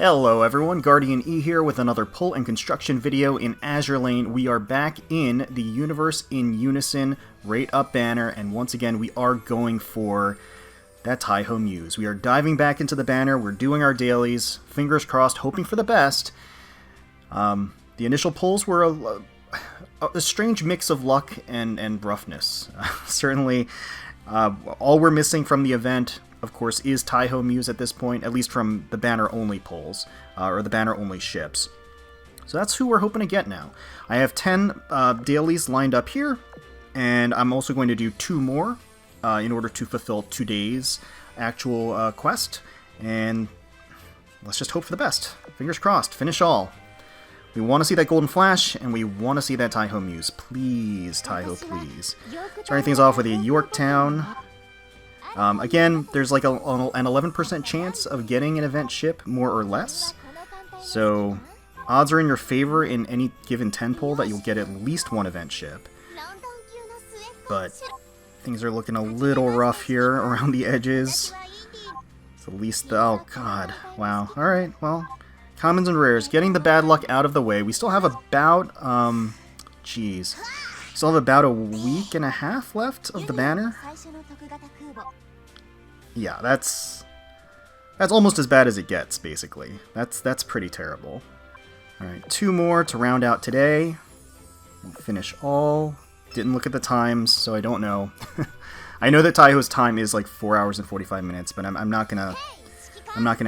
Hello everyone, GuardianE here with another pull and construction video in Azur Lane. We are back in the Universe in Unison Rate Up banner, and once again we are going for that Taihou Muse. We are diving back into the banner, we're doing our dailies, fingers crossed, hoping for the best. The initial pulls were a strange mix of luck and roughness. Certainly, all we're missing from the event, of course, is Taihou Muse at this point, at least from the banner-only pulls, or the banner-only ships. So that's who we're hoping to get now. I have 10 dailies lined up here, and I'm also going to do 2 more in order to fulfill today's actual quest, and let's just hope for the best. Fingers crossed, finish all. We want to see that Golden Flash, and we want to see that Taihou Muse. Please, Taihou, please. Starting things off with a Yorktown. Again, there's like an 11% chance of getting an event ship, more or less. So, odds are in your favor in any given 10 pull that you'll get at least one event ship. But things are looking a little rough here around the edges. It's at least, oh god, wow. Alright, well, commons and rares. Getting the bad luck out of the way. We still have about, still have about a week and a half left of the banner. Yeah, that's almost as bad as it gets, basically. That's pretty terrible. Alright, 2 more to round out today. We'll finish all. Didn't look at the times, so I don't know. I know that Taihou's time is like 4 hours and 45 minutes, but I'm not gonna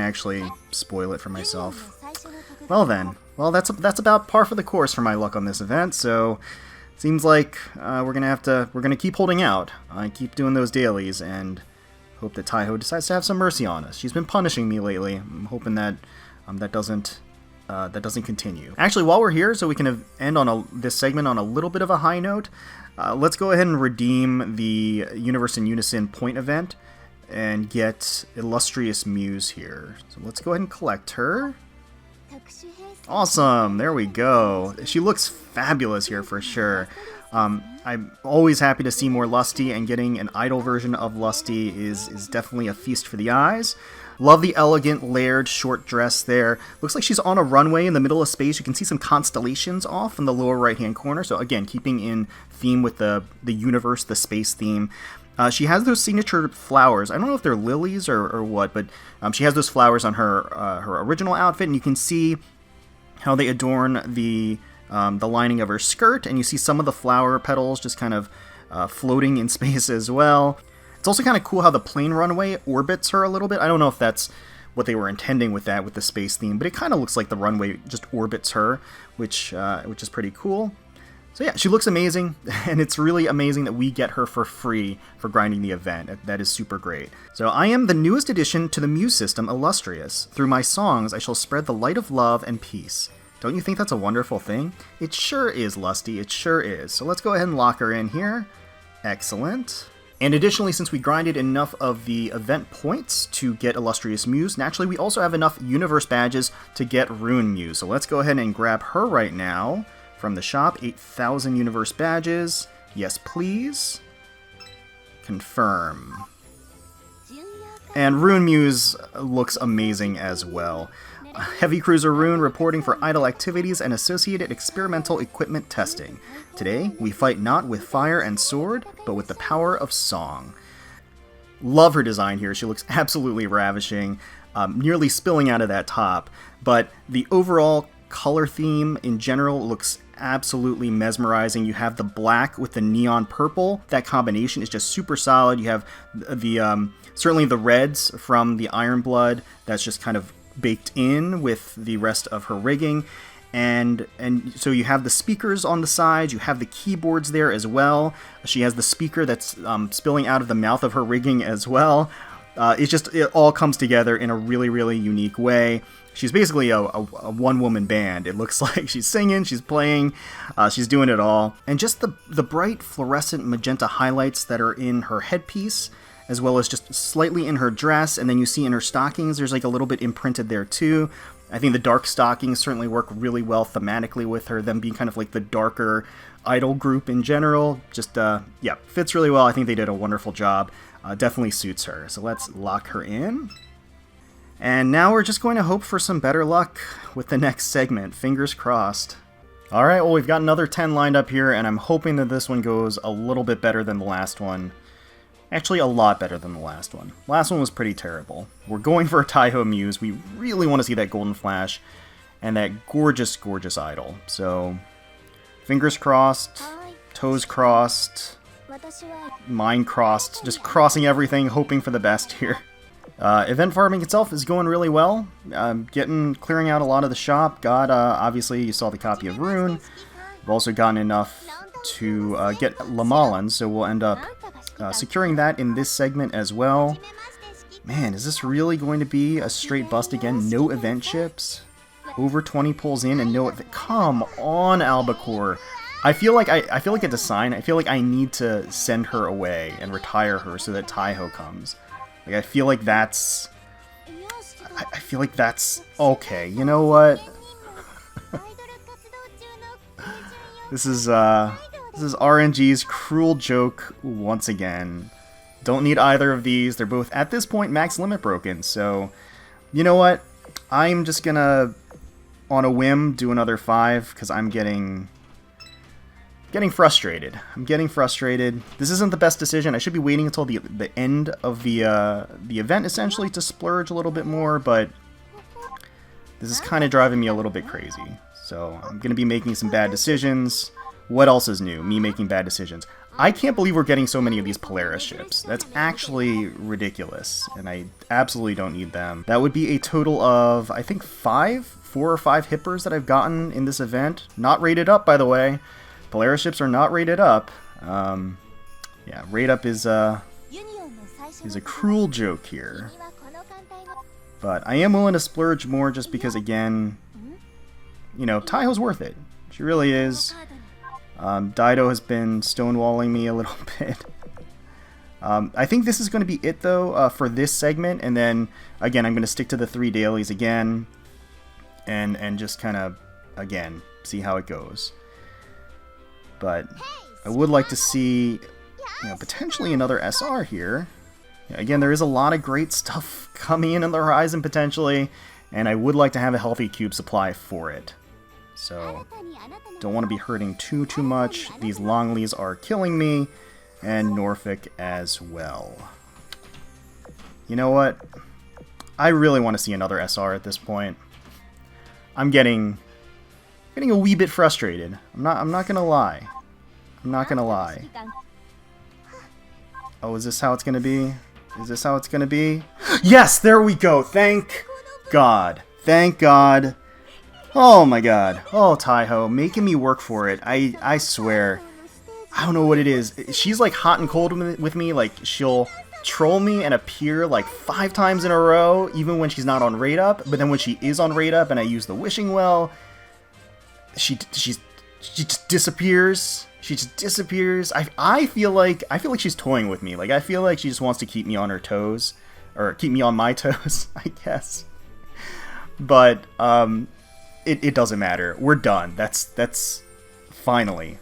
actually spoil it for myself. Well then, well that's about par for the course for my luck on this event, so seems like we're gonna keep holding out. I keep doing those dailies and hope that Taihou decides to have some mercy on us. She's been punishing me lately. I'm hoping that that doesn't continue. Actually, while we're here, so we can end on this segment on a little bit of a high note, let's go ahead and redeem the Universe in Unison point event and get Illustrious Muse here. So let's go ahead and collect her. Awesome, there we go. She looks fabulous here for sure. I'm always happy to see more Lusty, and getting an idle version of Lusty is definitely a feast for the eyes. Love the elegant layered short dress there. Looks like she's on a runway in the middle of space. You can see some constellations off in the lower right hand corner, so again, keeping in theme with the universe, the space theme. She has those signature flowers. I don't know if they're lilies or what, but she has those flowers on her original outfit, and you can see how they adorn the lining of her skirt, and you see some of the flower petals just kind of floating in space as well. It's also kind of cool how the plane runway orbits her a little bit. I don't know if that's what they were intending with that, with the space theme, but it kind of looks like the runway just orbits her, which is pretty cool. So yeah, she looks amazing, and it's really amazing that we get her for free for grinding the event. That is super great. So I am the newest addition to the Muse system, Illustrious. Through my songs, I shall spread the light of love and peace. Don't you think that's a wonderful thing? It sure is, Lusty, it sure is. So let's go ahead and lock her in here. Excellent. And additionally, since we grinded enough of the event points to get Illustrious Muse, naturally we also have enough universe badges to get Roon Muse. So let's go ahead and grab her right now from the shop. 8,000 universe badges. Yes, please. Confirm. And Roon Muse looks amazing as well. Heavy Cruiser Roon reporting for idle activities and associated experimental equipment testing. Today, we fight not with fire and sword, but with the power of song. Love her design here. She looks absolutely ravishing, nearly spilling out of that top. But the overall color theme in general looks absolutely mesmerizing. You have the black with the neon purple. That combination is just super solid. You have the certainly the reds from the Iron Blood. That's just kind of baked in with the rest of her rigging, and so you have the speakers on the sides, you have the keyboards there as well. She has the speaker that's spilling out of the mouth of her rigging as well. It all comes together in a really, really unique way. She's basically a one-woman band. It looks like she's singing, she's playing, she's doing it all. And just the bright fluorescent magenta highlights that are in her headpiece, as well as just slightly in her dress, and then you see in her stockings, there's like a little bit imprinted there too. I think the dark stockings certainly work really well thematically with her, them being kind of like the darker idol group in general. Just, yeah, fits really well. I think they did a wonderful job. Definitely suits her. So let's lock her in. And now we're just going to hope for some better luck with the next segment. Fingers crossed. Alright, well we've got another 10 lined up here, and I'm hoping that this one goes a little bit better than the last one. Actually, a lot better than the last one. Last one was pretty terrible. We're going for a Taihou Muse. We really want to see that Golden Flash and that gorgeous, gorgeous idol. So, fingers crossed, toes crossed, mind crossed, just crossing everything, hoping for the best here. Event farming itself is going really well. Clearing out a lot of the shop. Got, obviously, you saw the copy of Roon. We've also gotten enough to get Lamalan, so we'll end up securing that in this segment as well. Man, is this really going to be a straight bust again? No event chips? Over 20 pulls in and no... Come on, Albacore. I feel like it's a sign. I feel like I need to send her away and retire her so that Taihou comes. Like, I feel like that's... Okay, you know what? This is RNG's cruel joke once again. Don't need either of these. They're both, at this point, max limit broken. So, you know what? I'm just gonna, on a whim, do another 5, because I'm getting frustrated. I'm getting frustrated. This isn't the best decision. I should be waiting until the end of the event, essentially, to splurge a little bit more, but this is kind of driving me a little bit crazy. So, I'm going to be making some bad decisions. What else is new? Me making bad decisions. I can't believe we're getting so many of these Polaris ships. That's actually ridiculous, and I absolutely don't need them. That would be a total of, I think, 4 or 5 hippers that I've gotten in this event. Not rated up, by the way. Polaris ships are not rated up. Yeah, rate up is a cruel joke here. But I am willing to splurge more just because, again, you know, Taihou's worth it. She really is. Dido has been stonewalling me a little bit. I think this is going to be it, though, for this segment. And then, again, I'm going to stick to the 3 dailies again. And just kind of, again, see how it goes. But I would like to see, you know, potentially another SR here. Again, there is a lot of great stuff coming in on the horizon, potentially. And I would like to have a healthy cube supply for it. So, don't want to be hurting too much. These Longleys are killing me, and Norfolk as well. You know what? I really want to see another SR at this point. I'm getting a wee bit frustrated. I'm not gonna lie. I'm not gonna lie. Oh, is this how it's gonna be? Is this how it's gonna be? Yes, there we go. Thank God. Thank God. Oh my god. Oh, Taihou, making me work for it. I swear. I don't know what it is. She's like hot and cold with me. Like, she'll troll me and appear like 5 times in a row, even when she's not on rate up. But then when she is on rate up and I use the wishing well, she just disappears. She just disappears. I feel like she's toying with me. Like, I feel like she just wants to keep me on her toes. Or keep me on my toes, I guess. But, It doesn't matter. We're done. That's finally.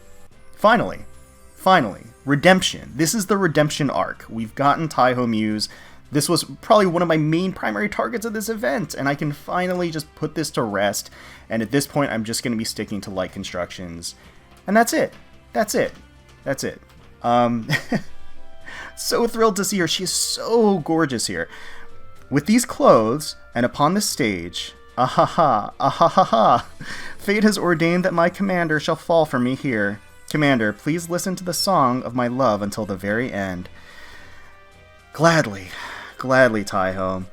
Redemption. This is the redemption arc. We've gotten Taihou Muse. This was probably one of my main primary targets of this event, and I can finally just put this to rest. And at this point, I'm just going to be sticking to light constructions. And that's it. That's it. So thrilled to see her. She is so gorgeous here. With these clothes, and upon the stage... Ahaha, ahaha. Fate has ordained that my commander shall fall for me here. Commander, please listen to the song of my love until the very end. Gladly, Taihou.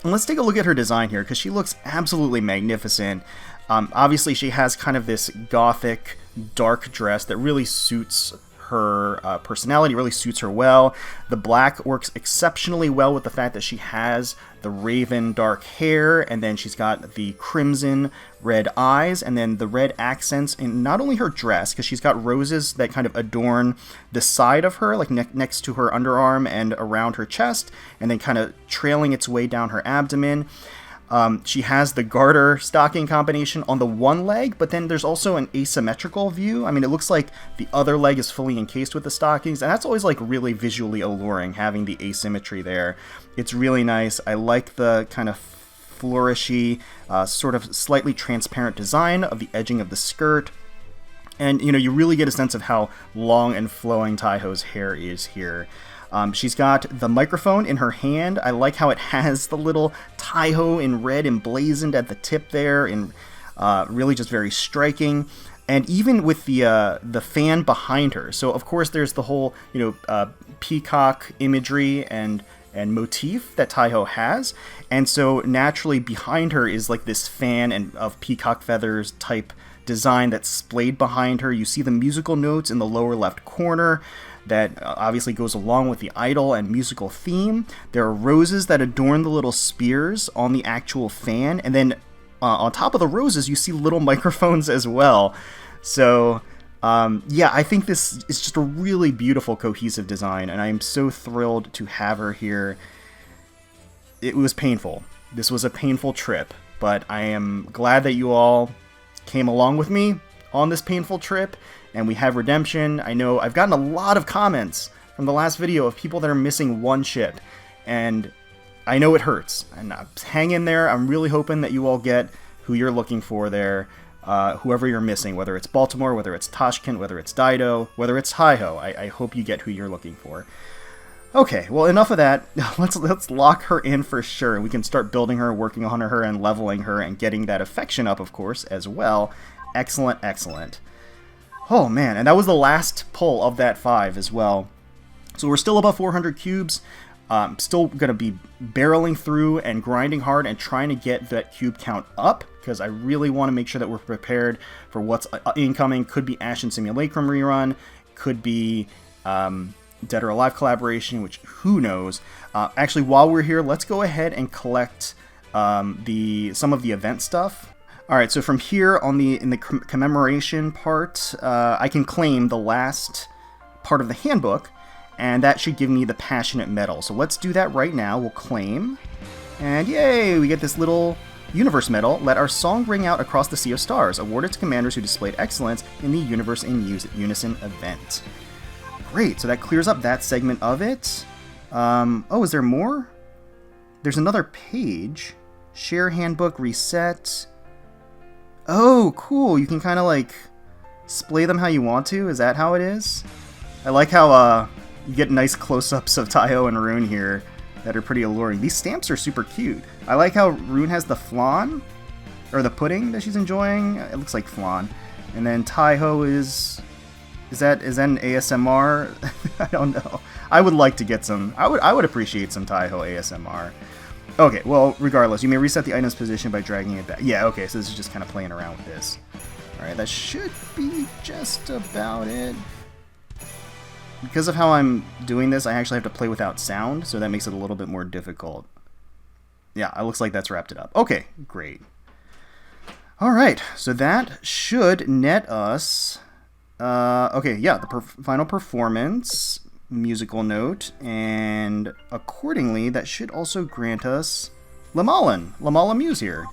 And let's take a look at her design here, because she looks absolutely magnificent. Obviously, she has kind of this gothic, dark dress that really suits her personality, really suits her well. The black works exceptionally well with the fact that she has the raven dark hair, and then she's got the crimson red eyes, and then the red accents in not only her dress, because she's got roses that kind of adorn the side of her, like next to her underarm and around her chest, and then kind of trailing its way down her abdomen. She has the garter stocking combination on the one leg, but then there's also an asymmetrical view. I mean, it looks like the other leg is fully encased with the stockings, and that's always like really visually alluring, having the asymmetry there. It's really nice. I like the kind of flourishy, sort of slightly transparent design of the edging of the skirt. And, you know, you really get a sense of how long and flowing Taihou's hair is here. She's got the microphone in her hand. I like how it has the little Taihou in red emblazoned at the tip there, and really just very striking. And even with the fan behind her. So of course there's the whole, you know, peacock imagery and motif that Taihou has, and so naturally behind her is like this fan and of peacock feathers type design that's splayed behind her. You see the musical notes in the lower left corner. That obviously goes along with the idol and musical theme. There are roses that adorn the little spears on the actual fan, and then on top of the roses you see little microphones as well. So yeah, I think this is just a really beautiful cohesive design, and I am so thrilled to have her here. It was painful. This was a painful trip, but I am glad that you all came along with me on this painful trip, and we have redemption. I know I've gotten a lot of comments from the last video of people that are missing one ship, and I know it hurts, and hang in there. I'm really hoping that you all get who you're looking for there, whoever you're missing, whether it's Baltimore, whether it's Tashkent, whether it's Dido, whether it's Taihou. I hope you get who you're looking for. Okay, well, enough of that. Let's lock her in for sure. We can start building her, working on her, and leveling her, and getting that affection up, of course, as well. Excellent, excellent. Oh man, and that was the last pull of that 5 as well. So we're still above 400 cubes. Still going to be barreling through and grinding hard and trying to get that cube count up, because I really want to make sure that we're prepared for what's incoming. Could be Ashen Simulacrum rerun, could be Dead or Alive collaboration, which who knows. Actually, while we're here, let's go ahead and collect some of the event stuff. Alright, so from here in the commemoration part, I can claim the last part of the handbook, and that should give me the Passionate Medal. So let's do that right now. We'll claim, and yay, we get this little Universe Medal. Let our song ring out across the sea of stars, awarded to commanders who displayed excellence in the Universe in Unison event. Great, so that clears up that segment of it. Oh, is there more? There's another page. Share handbook, reset. Oh, cool. You can kind of like splay them how you want to. Is that how it is? I like how you get nice close-ups of Taihou and Roon here that are pretty alluring. These stamps are super cute. I like how Roon has the flan, or the pudding that she's enjoying. It looks like flan. And then Taihou is that an ASMR? I don't know. I would like to get some. I would appreciate some Taihou ASMR. Okay, well, regardless, you may reset the item's position by dragging it back. Yeah, okay, so this is just kind of playing around with this. Alright, that should be just about it. Because of how I'm doing this, I actually have to play without sound, so that makes it a little bit more difficult. Yeah, it looks like that's wrapped it up. Okay, great. Alright, so that should net us... okay, yeah, the final performance... musical note, and accordingly that should also grant us Lamala Muse here.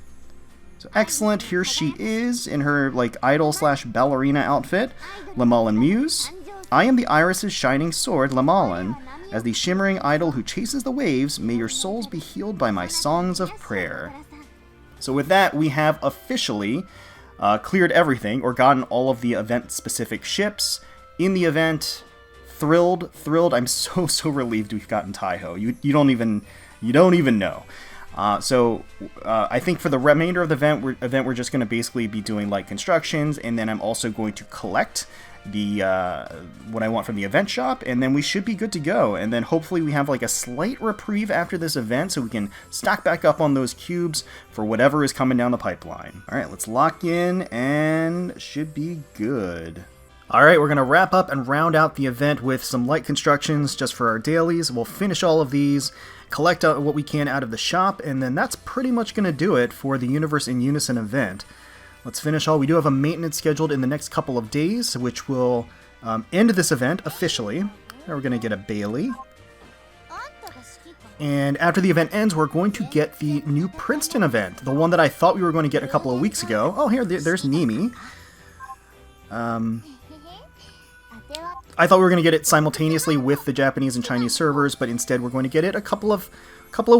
So excellent, here she is in her like idol / ballerina outfit. Lamala Muse, I am the Iris' shining sword, Lamalan. As the shimmering idol who chases the waves, may your souls be healed by my songs of prayer. So with that, we have officially cleared everything, or gotten all of the event specific ships in the event. Thrilled. I'm so relieved we've gotten Taihou. You don't even know. So I think for the remainder of the event, we're just going to basically be doing light constructions, and then I'm also going to collect the what I want from the event shop, and then we should be good to go. And then hopefully we have like a slight reprieve after this event, so we can stack back up on those cubes for whatever is coming down the pipeline. All right, let's lock in, and should be good. Alright, we're going to wrap up and round out the event with some light constructions just for our dailies. We'll finish all of these, collect out what we can out of the shop, and then that's pretty much going to do it for the Universe in Unison event. Let's finish all. We do have a maintenance scheduled in the next couple of days, which will end this event officially. Now we're going to get a Bailey. And after the event ends, we're going to get the new Princeton event, the one that I thought we were going to get a couple of weeks ago. Oh, there's Nimi. I thought we were going to get it simultaneously with the Japanese and Chinese servers, but instead we're going to get it a couple of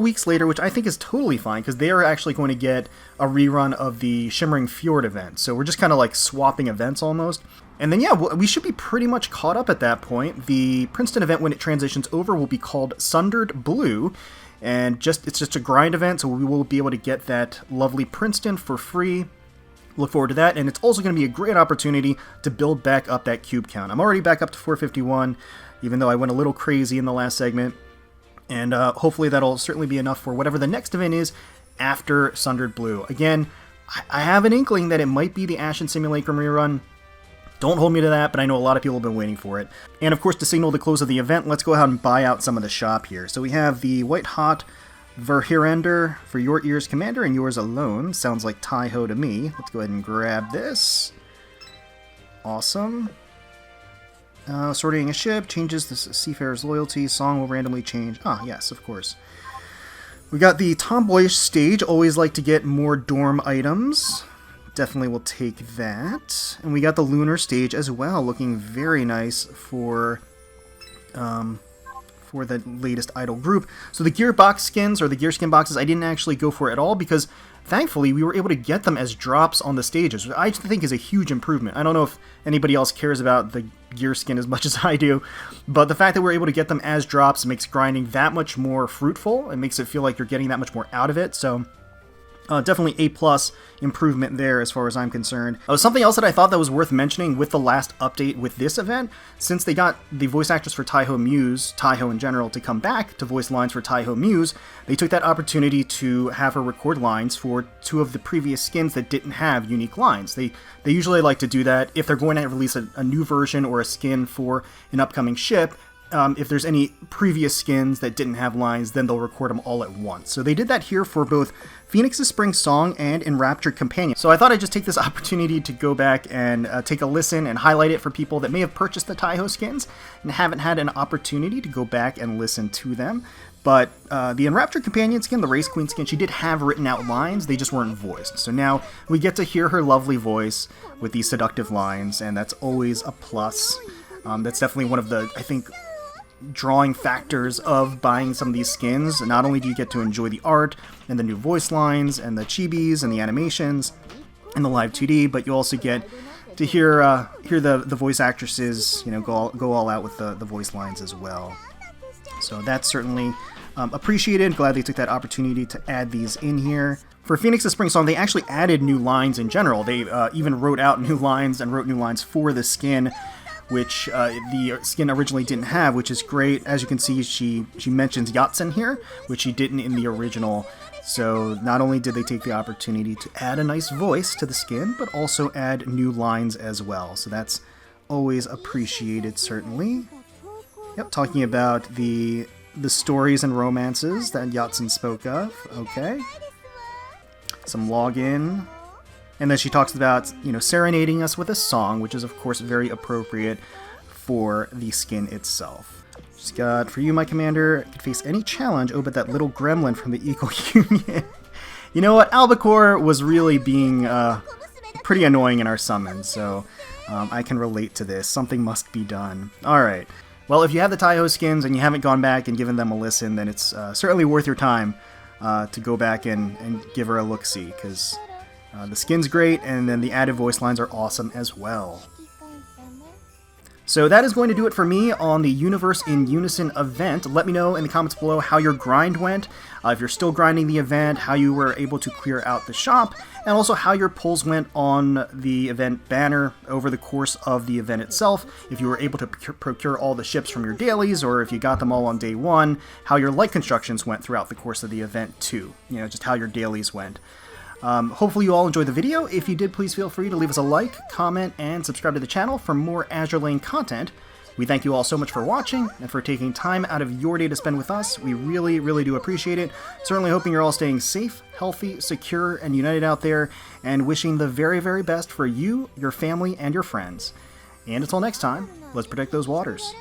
weeks later, which I think is totally fine, because they are actually going to get a rerun of the Shimmering Fjord event. So we're just kind of like swapping events almost. And then, yeah, we should be pretty much caught up at that point. The Princeton event, when it transitions over, will be called Sundered Blue, and it's just a grind event, so we will be able to get that lovely Princeton for free. Look forward to that, and it's also going to be a great opportunity to build back up that cube count. I'm already back up to 451, even though I went a little crazy in the last segment, and hopefully that'll certainly be enough for whatever the next event is after Sundered Blue. Again, I have an inkling that it might be the Ashen Simulacrum rerun. Don't hold me to that, but I know a lot of people have been waiting for it. And of course, to signal the close of the event, let's go ahead and buy out some of the shop here. So we have the White Hot Verheerender for your ears, Commander, and yours alone. Sounds like Taihou to me. Let's go ahead and grab this. Awesome. Sorting a ship changes the seafarer's loyalty. Song will randomly change. Ah, yes, of course. We got the Tomboyish stage. Always like to get more dorm items. Definitely will take that. And we got the lunar stage as well, looking very nice for the latest idol group. So the gear box skins, or the gear skin boxes, I didn't actually go for at all, because thankfully we were able to get them as drops on the stages, which I think is a huge improvement. I don't know if anybody else cares about the gear skin as much as I do, but the fact that we're able to get them as drops makes grinding that much more fruitful. It makes it feel like you're getting that much more out of it, so definitely A+ improvement there as far as I'm concerned. Something else that I thought that was worth mentioning with the last update with this event, since they got the voice actress for Taihou Muse, Taihou in general, to come back to voice lines for Taihou Muse, they took that opportunity to have her record lines for 2 of the previous skins that didn't have unique lines. They usually like to do that if they're going to release a new version or a skin for an upcoming ship. If there's any previous skins that didn't have lines, then they'll record them all at once. So they did that here for both Phoenix's Spring Song and Enraptured Companion. So I thought I'd just take this opportunity to go back and take a listen and highlight it for people that may have purchased the Taihou skins and haven't had an opportunity to go back and listen to them. But the Enraptured Companion skin, the Race Queen skin, she did have written out lines, they just weren't voiced. So now we get to hear her lovely voice with these seductive lines, and that's always a plus. That's definitely one of the, I think, drawing factors of buying some of these skins. Not only do you get to enjoy the art and the new voice lines and the chibis and the animations and the live 2D, but you also get to hear the voice actresses, go all out with the voice lines as well. So that's certainly appreciated. Glad they took that opportunity to add these in here. For Phoenix's Spring Song, they actually added new lines in general. They even wrote out new lines and wrote new lines for the skin, which the skin originally didn't have, which is great. As you can see, she mentions Yatsen here, which she didn't in the original. So not only did they take the opportunity to add a nice voice to the skin, but also add new lines as well. So that's always appreciated, certainly. Yep, talking about the stories and romances that Yatsen spoke of. Okay. Some login. And then she talks about, serenading us with a song, which is, of course, very appropriate for the skin itself. She's got, for you, my commander, could face any challenge. Oh, but that little gremlin from the Eco Union. You know what? Albacore was really being pretty annoying in our summons, so I can relate to this. Something must be done. Alright. Well, if you have the Taihou skins and you haven't gone back and given them a listen, then it's certainly worth your time to go back and give her a look-see, because the skin's great, and then the added voice lines are awesome as well. So that is going to do it for me on the Universe in Unison event. Let me know in the comments below how your grind went, if you're still grinding the event, how you were able to clear out the shop, and also how your pulls went on the event banner over the course of the event itself, if you were able to procure all the ships from your dailies, or if you got them all on day 1, how your light constructions went throughout the course of the event too, just how your dailies went. Hopefully you all enjoyed the video. If you did, please feel free to leave us a like, comment, and subscribe to the channel for more Azur Lane content. We thank you all so much for watching and for taking time out of your day to spend with us. We really, really do appreciate it. Certainly hoping you're all staying safe, healthy, secure, and united out there, and wishing the very, very best for you, your family, and your friends. And until next time, let's protect those waters.